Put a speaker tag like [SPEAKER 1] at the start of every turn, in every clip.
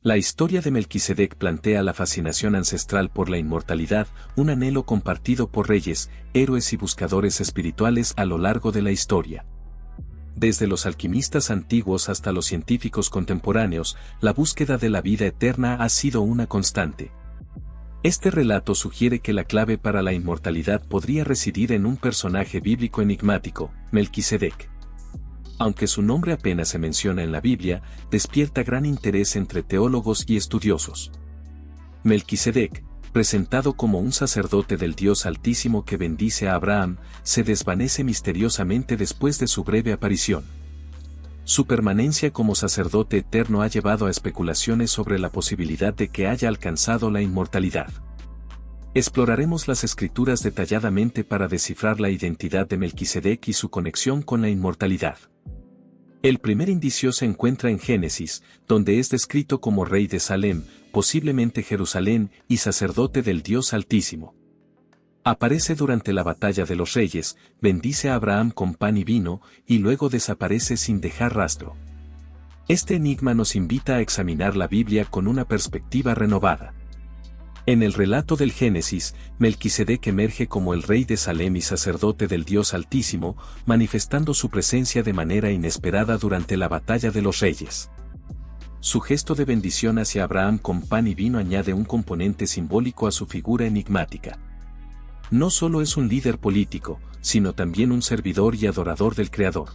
[SPEAKER 1] La historia de Melquisedec plantea la fascinación ancestral por la inmortalidad, un anhelo compartido por reyes, héroes y buscadores espirituales a lo largo de la historia. Desde los alquimistas antiguos hasta los científicos contemporáneos, la búsqueda de la vida eterna ha sido una constante. Este relato sugiere que la clave para la inmortalidad podría residir en un personaje bíblico enigmático, Melquisedec. Aunque su nombre apenas se menciona en la Biblia, despierta gran interés entre teólogos y estudiosos. Melquisedec, presentado como un sacerdote del Dios Altísimo que bendice a Abraham, se desvanece misteriosamente después de su breve aparición. Su permanencia como sacerdote eterno ha llevado a especulaciones sobre la posibilidad de que haya alcanzado la inmortalidad. Exploraremos las Escrituras detalladamente para descifrar la identidad de Melquisedec y su conexión con la inmortalidad. El primer indicio se encuentra en Génesis, donde es descrito como rey de Salem, posiblemente Jerusalén, y sacerdote del Dios Altísimo. Aparece durante la batalla de los reyes, bendice a Abraham con pan y vino, y luego desaparece sin dejar rastro. Este enigma nos invita a examinar la Biblia con una perspectiva renovada. En el relato del Génesis, Melquisedec emerge como el rey de Salem y sacerdote del Dios Altísimo, manifestando su presencia de manera inesperada durante la batalla de los reyes. Su gesto de bendición hacia Abraham con pan y vino añade un componente simbólico a su figura enigmática. No solo es un líder político, sino también un servidor y adorador del Creador.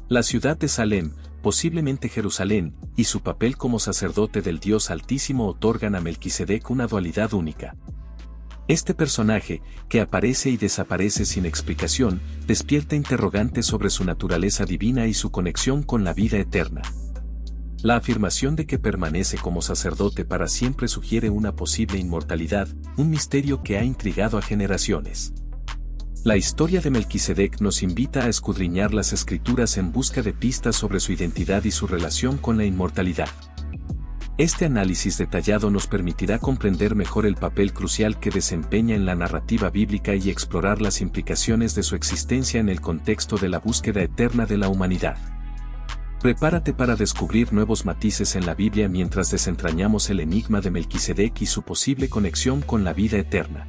[SPEAKER 1] La ciudad de Salem, posiblemente Jerusalén, y su papel como sacerdote del Dios Altísimo otorgan a Melquisedec una dualidad única. Este personaje, que aparece y desaparece sin explicación, despierta interrogantes sobre su naturaleza divina y su conexión con la vida eterna. La afirmación de que permanece como sacerdote para siempre sugiere una posible inmortalidad, un misterio que ha intrigado a generaciones. La historia de Melquisedec nos invita a escudriñar las Escrituras en busca de pistas sobre su identidad y su relación con la inmortalidad. Este análisis detallado nos permitirá comprender mejor el papel crucial que desempeña en la narrativa bíblica y explorar las implicaciones de su existencia en el contexto de la búsqueda eterna de la humanidad. Prepárate para descubrir nuevos matices en la Biblia mientras desentrañamos el enigma de Melquisedec y su posible conexión con la vida eterna.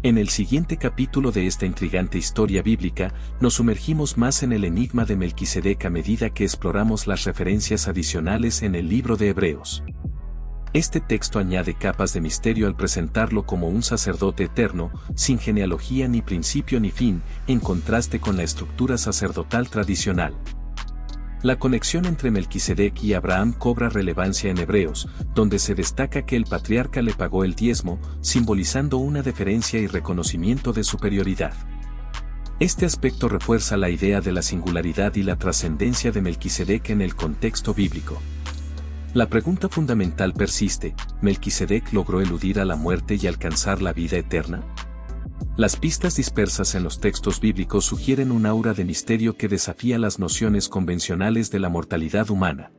[SPEAKER 1] En el siguiente capítulo de esta intrigante historia bíblica, nos sumergimos más en el enigma de Melquisedec a medida que exploramos las referencias adicionales en el libro de Hebreos. Este texto añade capas de misterio al presentarlo como un sacerdote eterno, sin genealogía ni principio ni fin, en contraste con la estructura sacerdotal tradicional. La conexión entre Melquisedec y Abraham cobra relevancia en Hebreos, donde se destaca que el patriarca le pagó el diezmo, simbolizando una deferencia y reconocimiento de superioridad. Este aspecto refuerza la idea de la singularidad y la trascendencia de Melquisedec en el contexto bíblico. La pregunta fundamental persiste: ¿Melquisedec logró eludir a la muerte y alcanzar la vida eterna? Las pistas dispersas en los textos bíblicos sugieren un aura de misterio que desafía las nociones convencionales de la mortalidad humana.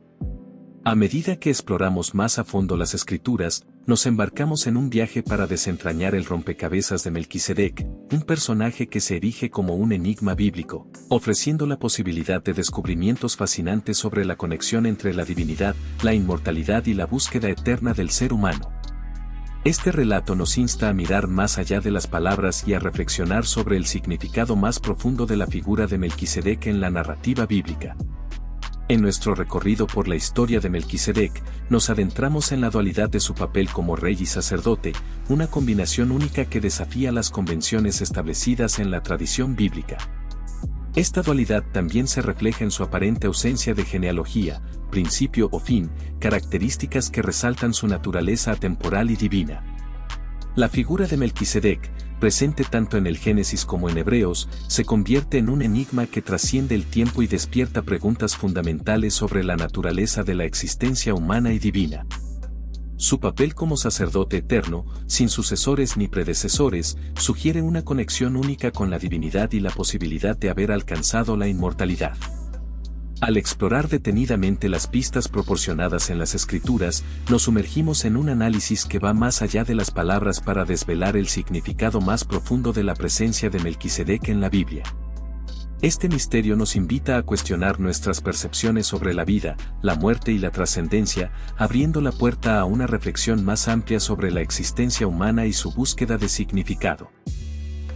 [SPEAKER 1] A medida que exploramos más a fondo las Escrituras, nos embarcamos en un viaje para desentrañar el rompecabezas de Melquisedec, un personaje que se erige como un enigma bíblico, ofreciendo la posibilidad de descubrimientos fascinantes sobre la conexión entre la divinidad, la inmortalidad y la búsqueda eterna del ser humano. Este relato nos insta a mirar más allá de las palabras y a reflexionar sobre el significado más profundo de la figura de Melquisedec en la narrativa bíblica. En nuestro recorrido por la historia de Melquisedec, nos adentramos en la dualidad de su papel como rey y sacerdote, una combinación única que desafía las convenciones establecidas en la tradición bíblica. Esta dualidad también se refleja en su aparente ausencia de genealogía, principio o fin, características que resaltan su naturaleza atemporal y divina. La figura de Melquisedec, presente tanto en el Génesis como en Hebreos, se convierte en un enigma que trasciende el tiempo y despierta preguntas fundamentales sobre la naturaleza de la existencia humana y divina. Su papel como sacerdote eterno, sin sucesores ni predecesores, sugiere una conexión única con la divinidad y la posibilidad de haber alcanzado la inmortalidad. Al explorar detenidamente las pistas proporcionadas en las Escrituras, nos sumergimos en un análisis que va más allá de las palabras para desvelar el significado más profundo de la presencia de Melquisedec en la Biblia. Este misterio nos invita a cuestionar nuestras percepciones sobre la vida, la muerte y la trascendencia, abriendo la puerta a una reflexión más amplia sobre la existencia humana y su búsqueda de significado.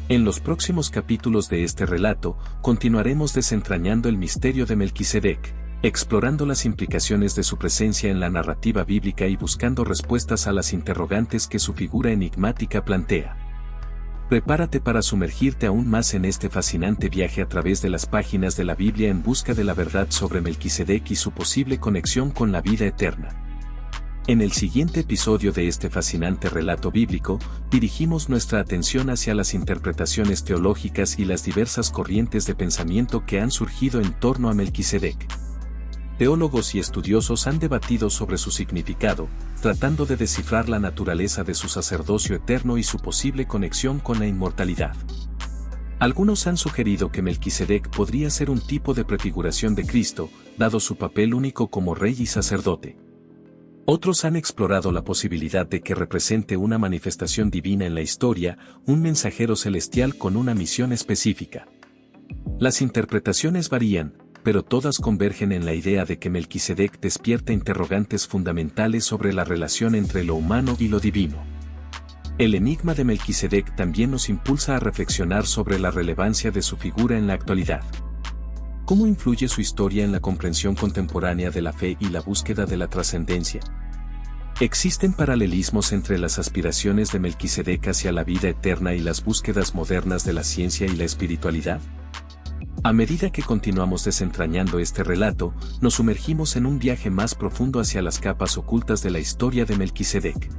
[SPEAKER 1] En los próximos capítulos de este relato, continuaremos desentrañando el misterio de Melquisedec, explorando las implicaciones de su presencia en la narrativa bíblica y buscando respuestas a las interrogantes que su figura enigmática plantea. Prepárate para sumergirte aún más en este fascinante viaje a través de las páginas de la Biblia en busca de la verdad sobre Melquisedec y su posible conexión con la vida eterna. En el siguiente episodio de este fascinante relato bíblico, dirigimos nuestra atención hacia las interpretaciones teológicas y las diversas corrientes de pensamiento que han surgido en torno a Melquisedec. Teólogos y estudiosos han debatido sobre su significado, tratando de descifrar la naturaleza de su sacerdocio eterno y su posible conexión con la inmortalidad. Algunos han sugerido que Melquisedec podría ser un tipo de prefiguración de Cristo, dado su papel único como rey y sacerdote. Otros han explorado la posibilidad de que represente una manifestación divina en la historia, un mensajero celestial con una misión específica. Las interpretaciones varían, pero todas convergen en la idea de que Melquisedec despierta interrogantes fundamentales sobre la relación entre lo humano y lo divino. El enigma de Melquisedec también nos impulsa a reflexionar sobre la relevancia de su figura en la actualidad. ¿Cómo influye su historia en la comprensión contemporánea de la fe y la búsqueda de la trascendencia? ¿Existen paralelismos entre las aspiraciones de Melquisedec hacia la vida eterna y las búsquedas modernas de la ciencia y la espiritualidad? A medida que continuamos desentrañando este relato, nos sumergimos en un viaje más profundo hacia las capas ocultas de la historia de Melquisedec.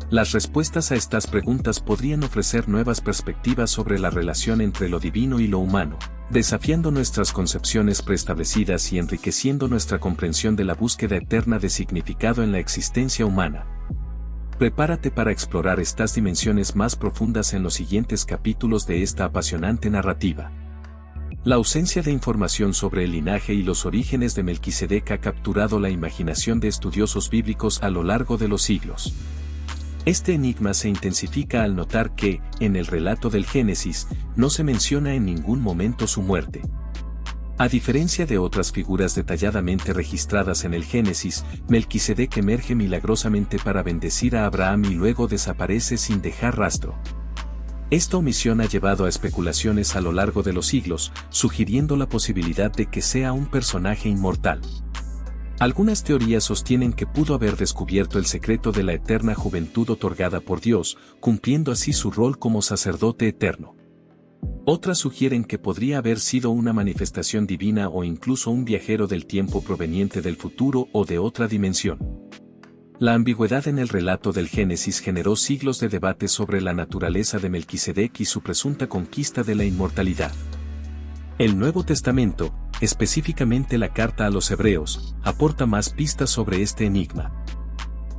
[SPEAKER 1] Las respuestas a estas preguntas podrían ofrecer nuevas perspectivas sobre la relación entre lo divino y lo humano, desafiando nuestras concepciones preestablecidas y enriqueciendo nuestra comprensión de la búsqueda eterna de significado en la existencia humana. Prepárate para explorar estas dimensiones más profundas en los siguientes capítulos de esta apasionante narrativa. La ausencia de información sobre el linaje y los orígenes de Melquisedec ha capturado la imaginación de estudiosos bíblicos a lo largo de los siglos. Este enigma se intensifica al notar que, en el relato del Génesis, no se menciona en ningún momento su muerte. A diferencia de otras figuras detalladamente registradas en el Génesis, Melquisedec emerge milagrosamente para bendecir a Abraham y luego desaparece sin dejar rastro. Esta omisión ha llevado a especulaciones a lo largo de los siglos, sugiriendo la posibilidad de que sea un personaje inmortal. Algunas teorías sostienen que pudo haber descubierto el secreto de la eterna juventud otorgada por Dios, cumpliendo así su rol como sacerdote eterno. Otras sugieren que podría haber sido una manifestación divina o incluso un viajero del tiempo proveniente del futuro o de otra dimensión. La ambigüedad en el relato del Génesis generó siglos de debate sobre la naturaleza de Melquisedec y su presunta conquista de la inmortalidad. El Nuevo Testamento, específicamente la carta a los Hebreos, aporta más pistas sobre este enigma.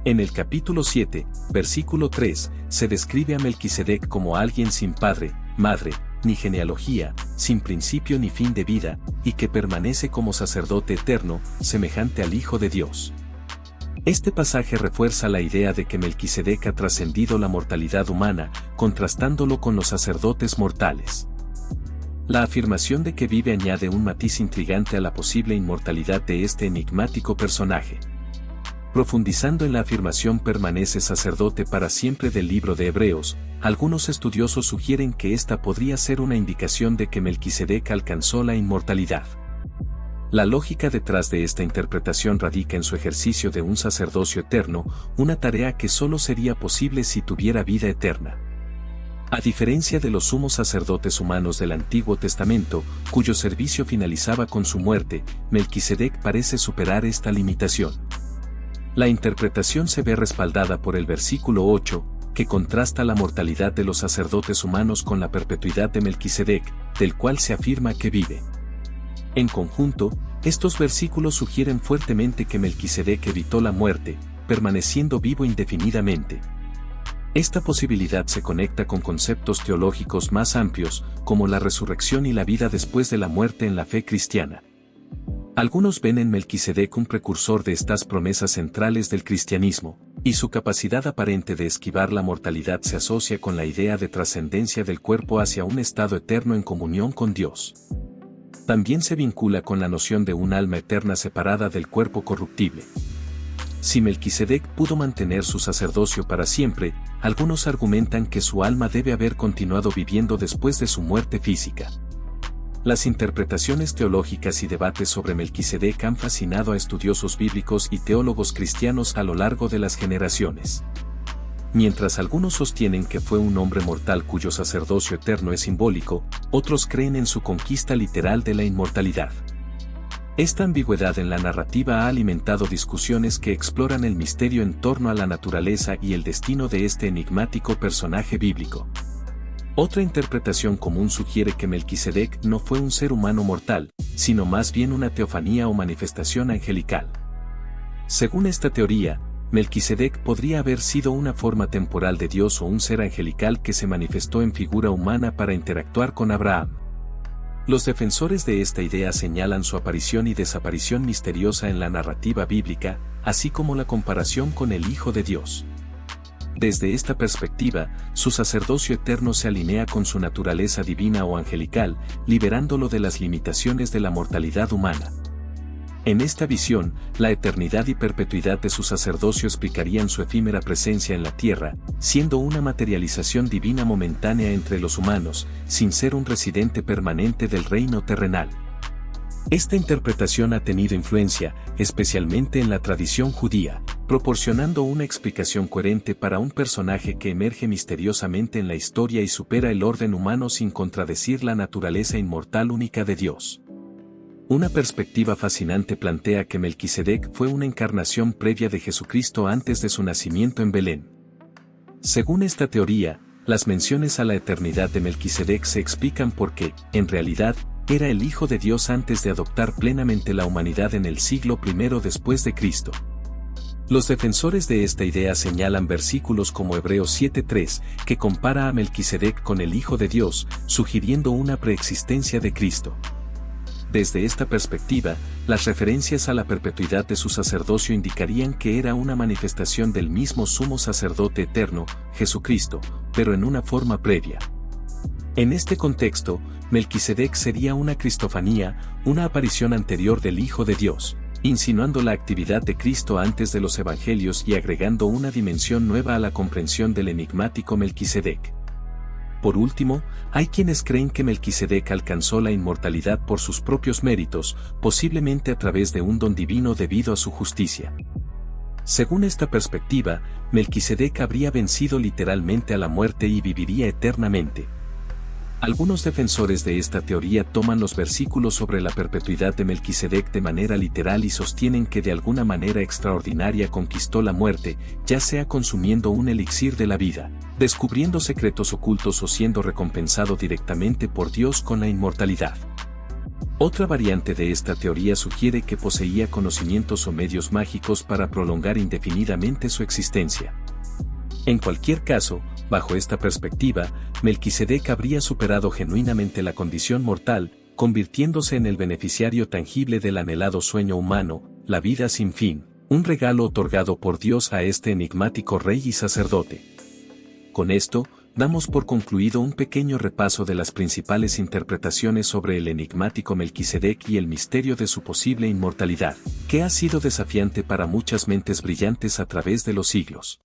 [SPEAKER 1] En el capítulo 7, versículo 3, se describe a Melquisedec como alguien sin padre, madre, ni genealogía, sin principio ni fin de vida, y que permanece como sacerdote eterno, semejante al Hijo de Dios. Este pasaje refuerza la idea de que Melquisedec ha trascendido la mortalidad humana, contrastándolo con los sacerdotes mortales. La afirmación de que vive añade un matiz intrigante a la posible inmortalidad de este enigmático personaje. Profundizando en la afirmación permanece sacerdote para siempre del libro de Hebreos, algunos estudiosos sugieren que esta podría ser una indicación de que Melquisedec alcanzó la inmortalidad. La lógica detrás de esta interpretación radica en su ejercicio de un sacerdocio eterno, una tarea que solo sería posible si tuviera vida eterna. A diferencia de los sumos sacerdotes humanos del Antiguo Testamento, cuyo servicio finalizaba con su muerte, Melquisedec parece superar esta limitación. La interpretación se ve respaldada por el versículo 8, que contrasta la mortalidad de los sacerdotes humanos con la perpetuidad de Melquisedec, del cual se afirma que vive. En conjunto, estos versículos sugieren fuertemente que Melquisedec evitó la muerte, permaneciendo vivo indefinidamente. Esta posibilidad se conecta con conceptos teológicos más amplios, como la resurrección y la vida después de la muerte en la fe cristiana. Algunos ven en Melquisedec un precursor de estas promesas centrales del cristianismo, y su capacidad aparente de esquivar la mortalidad se asocia con la idea de trascendencia del cuerpo hacia un estado eterno en comunión con Dios. también se vincula con la noción de un alma eterna separada del cuerpo corruptible. Si Melquisedec pudo mantener su sacerdocio para siempre, algunos argumentan que su alma debe haber continuado viviendo después de su muerte física. Las interpretaciones teológicas y debates sobre Melquisedec han fascinado a estudiosos bíblicos y teólogos cristianos a lo largo de las generaciones. Mientras algunos sostienen que fue un hombre mortal cuyo sacerdocio eterno es simbólico, otros creen en su conquista literal de la inmortalidad. Esta ambigüedad en la narrativa ha alimentado discusiones que exploran el misterio en torno a la naturaleza y el destino de este enigmático personaje bíblico. Otra interpretación común sugiere que Melquisedec no fue un ser humano mortal, sino más bien una teofanía o manifestación angelical. Según esta teoría, Melquisedec podría haber sido una forma temporal de Dios o un ser angelical que se manifestó en figura humana para interactuar con Abraham. Los defensores de esta idea señalan su aparición y desaparición misteriosa en la narrativa bíblica, así como la comparación con el Hijo de Dios. Desde esta perspectiva, su sacerdocio eterno se alinea con su naturaleza divina o angelical, liberándolo de las limitaciones de la mortalidad humana. En esta visión, la eternidad y perpetuidad de su sacerdocio explicarían su efímera presencia en la tierra, siendo una materialización divina momentánea entre los humanos, sin ser un residente permanente del reino terrenal. Esta interpretación ha tenido influencia, especialmente en la tradición judía, proporcionando una explicación coherente para un personaje que emerge misteriosamente en la historia y supera el orden humano sin contradecir la naturaleza inmortal única de Dios. Una perspectiva fascinante plantea que Melquisedec fue una encarnación previa de Jesucristo antes de su nacimiento en Belén. Según esta teoría, las menciones a la eternidad de Melquisedec se explican porque, en realidad, era el Hijo de Dios antes de adoptar plenamente la humanidad en el siglo I después de Cristo. Los defensores de esta idea señalan versículos como Hebreos 7:3, que compara a Melquisedec con el Hijo de Dios, sugiriendo una preexistencia de Cristo. Desde esta perspectiva, las referencias a la perpetuidad de su sacerdocio indicarían que era una manifestación del mismo sumo sacerdote eterno, Jesucristo, pero en una forma previa. En este contexto, Melquisedec sería una cristofanía, una aparición anterior del Hijo de Dios, insinuando la actividad de Cristo antes de los evangelios y agregando una dimensión nueva a la comprensión del enigmático Melquisedec. Por último, hay quienes creen que Melquisedec alcanzó la inmortalidad por sus propios méritos, posiblemente a través de un don divino debido a su justicia. Según esta perspectiva, Melquisedec habría vencido literalmente a la muerte y viviría eternamente. Algunos defensores de esta teoría toman los versículos sobre la perpetuidad de Melquisedec de manera literal y sostienen que de alguna manera extraordinaria conquistó la muerte, ya sea consumiendo un elixir de la vida, descubriendo secretos ocultos o siendo recompensado directamente por Dios con la inmortalidad. Otra variante de esta teoría sugiere que poseía conocimientos o medios mágicos para prolongar indefinidamente su existencia. En cualquier caso, bajo esta perspectiva, Melquisedec habría superado genuinamente la condición mortal, convirtiéndose en el beneficiario tangible del anhelado sueño humano, la vida sin fin, un regalo otorgado por Dios a este enigmático rey y sacerdote. Con esto, damos por concluido un pequeño repaso de las principales interpretaciones sobre el enigmático Melquisedec y el misterio de su posible inmortalidad, que ha sido desafiante para muchas mentes brillantes a través de los siglos.